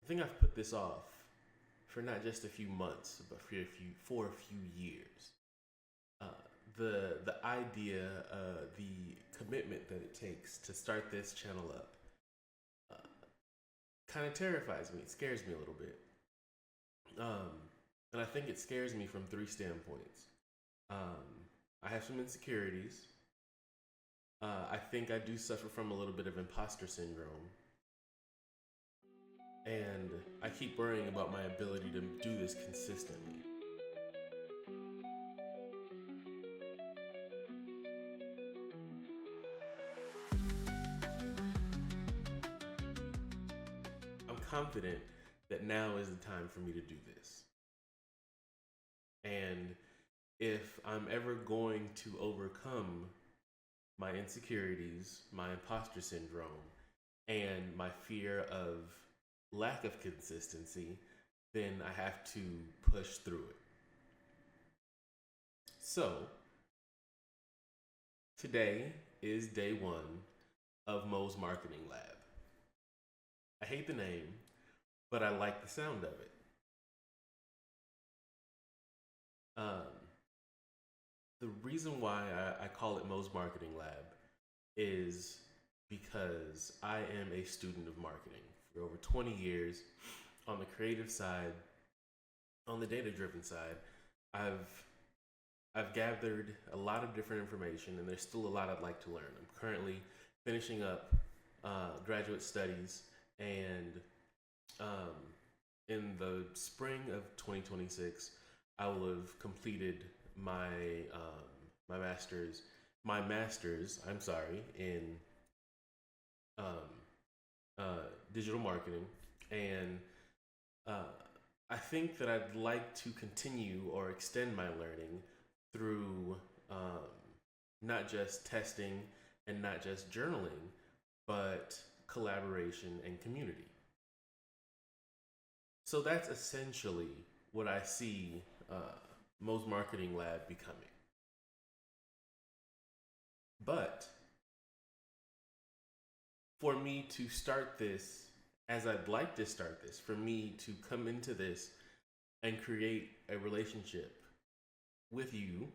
I think I've put this off for not just a few months, but for a few years. Uh, the idea, the commitment that it takes to start this channel up, kind of terrifies me. It scares me a little bit, um, and I think it scares me from three standpoints. Um, I have some insecurities. I think I do suffer from a little bit of imposter syndrome, and I keep worrying about my ability to do this consistently. I'm confident that now is the time for me to do this. And if I'm ever going to overcome my insecurities, my imposter syndrome, and my fear of lack of consistency, then I have to push through it. So, today is day one of Mo's Marketing Lab. I hate the name, but I like the sound of it. Um, the reason why I call it Mo's Marketing Lab is because I am a student of marketing for over 20 years on the creative side, on the data-driven side. I've gathered a lot of different information, and there's still a lot I'd like to learn. I'm currently finishing up graduate studies, and um, in the spring of 2026, I will have completed my master's. My master's, I'm sorry, in um, digital marketing, and uh, I think that I'd like to continue or extend my learning through not just testing and not just journaling, but collaboration and community. So that's essentially what I see Mo's Marketing Lab becoming. But for me to start this as I'd like to start this, for me to come into this and create a relationship with you,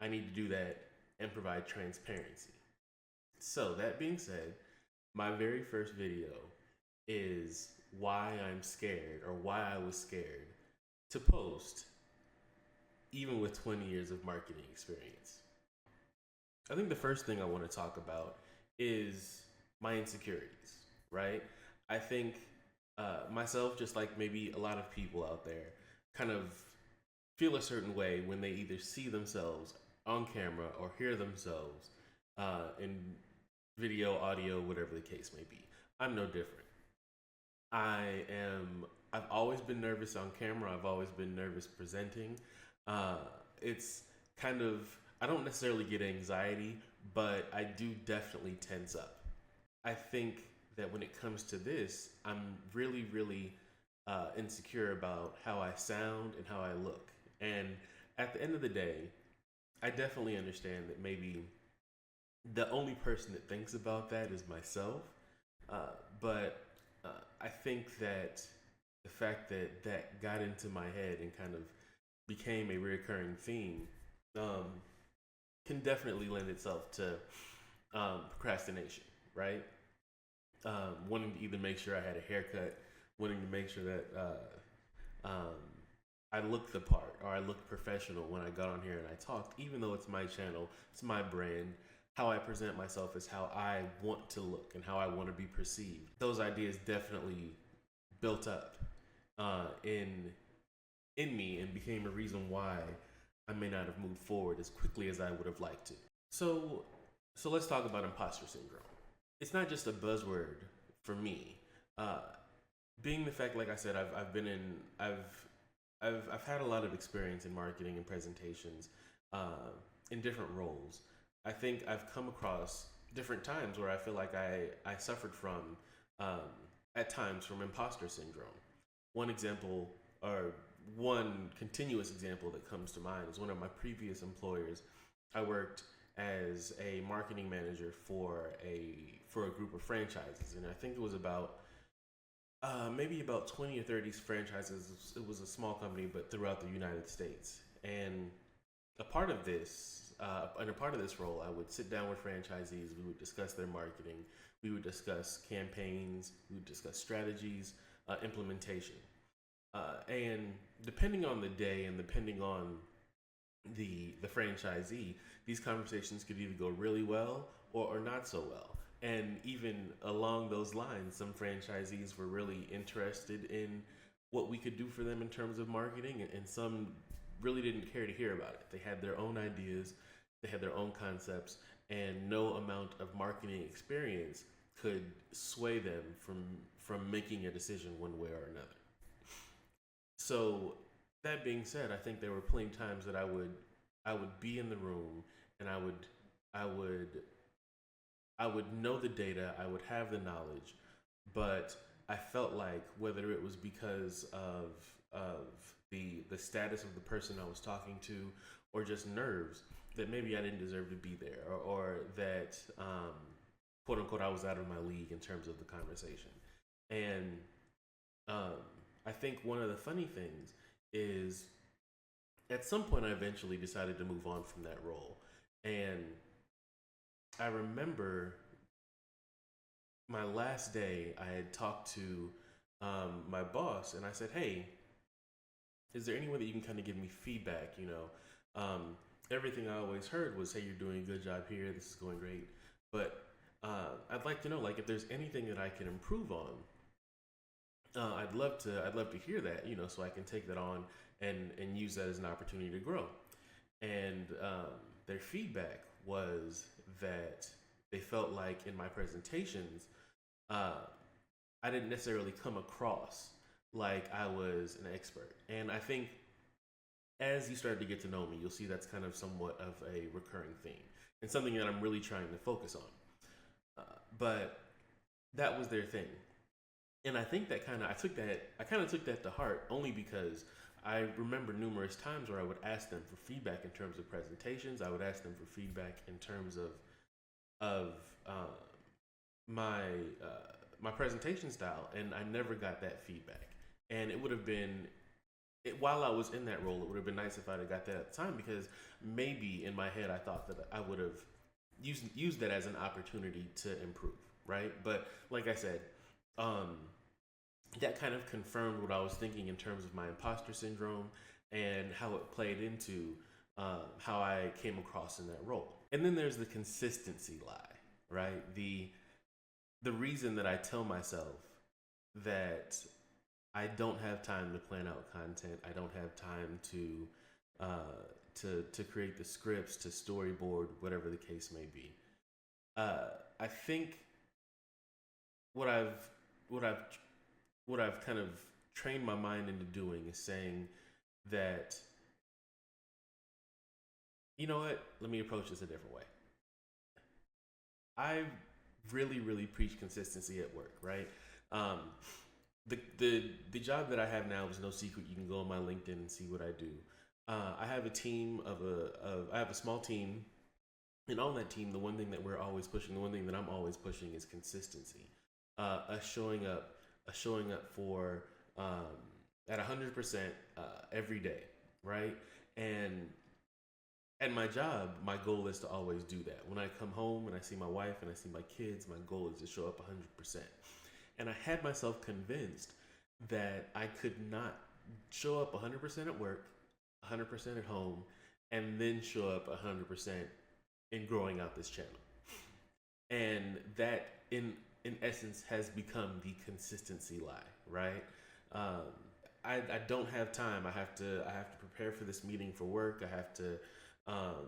I need to do that and provide transparency. So, that being said, my very first video is why I'm scared, or why I was scared to post, even with 20 years of marketing experience. I think the first thing I want to talk about is my insecurities, right? I think myself, just like maybe a lot of people out there, kind of feel a certain way when they either see themselves on camera or hear themselves in video, audio, whatever the case may be. I'm no different. I've always been nervous on camera. I've always been nervous presenting. Uh, it's kind of, I don't necessarily get anxiety, but I do definitely tense up. I think that when it comes to this, I'm really, really insecure about how I sound and how I look. And at the end of the day, I definitely understand that maybe the only person that thinks about that is myself. But I think that the fact that that got into my head and kind of became a recurring theme can definitely lend itself to procrastination, right? Wanting to either make sure I had a haircut, wanting to make sure that I looked the part or I looked professional when I got on here and I talked, even though it's my channel, it's my brand. How I present myself is how I want to look and how I want to be perceived. Those ideas definitely built up in me and became a reason why I may not have moved forward as quickly as I would have liked to. So let's talk about imposter syndrome. It's not just a buzzword for me. Being the fact, like I said, I've had a lot of experience in marketing and presentations in different roles. I think I've come across different times where I feel like I suffered from, at times, from imposter syndrome. One example, or one continuous example that comes to mind, is one of my previous employers. I worked as a marketing manager for a group of franchises, and I think it was about maybe about 20 or 30 franchises. It was a small company, but throughout the United States. And a part of this, and a part of this role, I would sit down with franchisees. We would discuss their marketing. We would discuss campaigns. We would discuss strategies, implementation. And depending on the day and depending on the franchisee, these conversations could either go really well or not so well. And even along those lines, some franchisees were really interested in what we could do for them in terms of marketing, and some really didn't care to hear about it. They had their own ideas, they had their own concepts, and no amount of marketing experience could sway them from making a decision one way or another. So that being said, I think there were plenty of times that I would be in the room and I would I would know the data, I would have the knowledge, but I felt like whether it was because of the status of the person I was talking to, or just nerves, that maybe I didn't deserve to be there, or that quote unquote I was out of my league in terms of the conversation. And um, I think one of the funny things is at some point I eventually decided to move on from that role, and I remember my last day, I had talked to my boss, and I said, "Hey, is there any way that you can kind of give me feedback? Everything I always heard was, hey, you're doing a good job here. This is going great, but I'd like to know, like, if there's anything that I can improve on. I'd love to hear that, so I can take that on and use that as an opportunity to grow." And their feedback was that they felt like in my presentations, uh, I didn't necessarily come across like I was an expert. And I think as you start to get to know me, you'll see that's kind of somewhat of a recurring theme and something that I'm really trying to focus on. But that was their thing. And I think that I kind of took that to heart, only because I remember numerous times where I would ask them for feedback in terms of presentations. I would ask them for feedback in terms of my my presentation style, and I never got that feedback. And it would have been while I was in that role, it would have been nice if I'd have got that at the time, because maybe in my head I thought that I would have used that as an opportunity to improve, right? But like I said, um, that kind of confirmed what I was thinking in terms of my imposter syndrome and how it played into how I came across in that role. And then there's the consistency lie, right? The reason that I tell myself that I don't have time to plan out content, I don't have time to create the scripts, to storyboard, whatever the case may be. I think what I've what I've what I've kind of trained my mind into doing is saying that, you know what, let me approach this a different way. I really, really preach consistency at work, right? Um, the job that I have now is no secret. You can go on my LinkedIn and see what I do. I have a team I have a small team, and on that team, the one thing that we're always pushing, the one thing that I'm always pushing is consistency. Us showing up for at 100% every day, right? And at my job, my goal is to always do that. When I come home and I see my wife and I see my kids, my goal is to show up 100%. And I had myself convinced that I could not show up 100% at work, 100% at home, and then show up 100% in growing out this channel. And that, in essence, has become the consistency lie, right? Um, I don't have time. I have to prepare for this meeting for work. Um,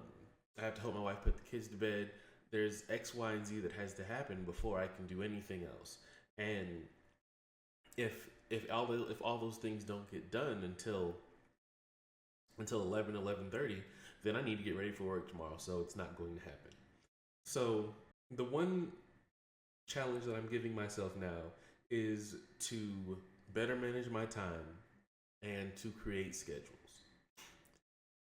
I have to help my wife put the kids to bed. There's X, Y, and Z that has to happen before I can do anything else. And if all those things don't get done until 11:30, then I need to get ready for work tomorrow. So it's not going to happen. So the one challenge that I'm giving myself now is to better manage my time and to create schedules.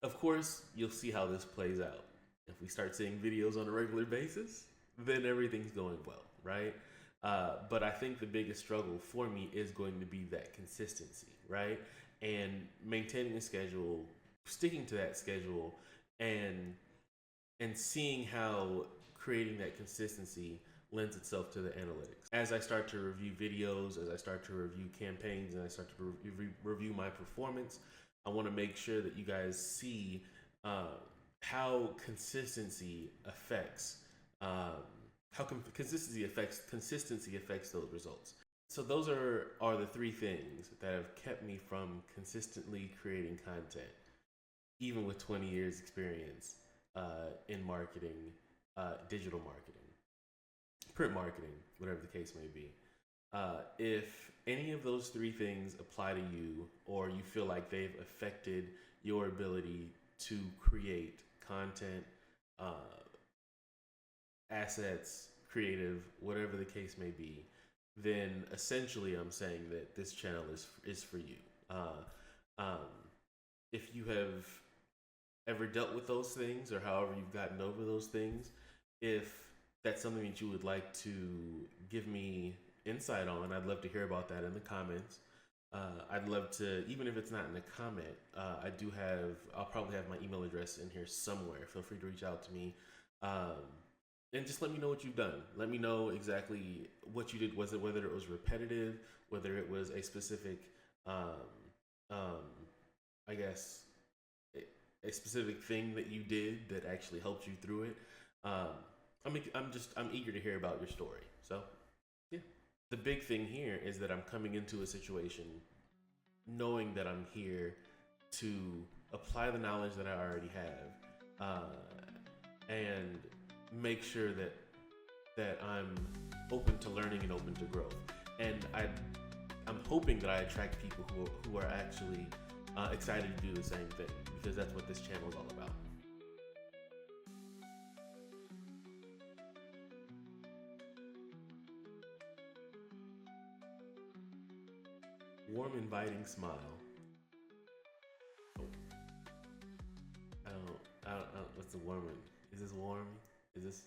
Of course, you'll see how this plays out. If we start seeing videos on a regular basis, then everything's going well, right? But I think the biggest struggle for me is going to be that consistency, right? And maintaining a schedule, sticking to that schedule, and seeing how creating that consistency lends itself to the analytics. As I start to review videos, as I start to review campaigns, and I start to review my performance, I want to make sure that you guys see how consistency affects consistency affects those results. So those are the three things that have kept me from consistently creating content, even with 20 years experience in marketing, digital marketing, print marketing, whatever the case may be. If any of those three things apply to you, or you feel like they've affected your ability to create content, assets, creative, whatever the case may be, then essentially I'm saying that this channel is for you. Um, if you have ever dealt with those things, or however you've gotten over those things, if that's something that you would like to give me insight on, I'd love to hear about that in the comments. I'd love to, even if it's not in a comment, I'll probably have my email address in here somewhere. Feel free to reach out to me. And just let me know what you've done. Let me know exactly what you did. Whether it was repetitive, whether it was a specific, I guess, a specific thing that you did that actually helped you through it. I'm eager to hear about your story. So, yeah. The big thing here is that I'm coming into a situation knowing that I'm here to apply the knowledge that I already have, and make sure that I'm open to learning and open to growth. And I'm hoping that I attract people who are actually excited to do the same thing, because that's what this channel is all about. Warm, inviting smile. Oh, I don't, what's the warm one? Is this warm? Is this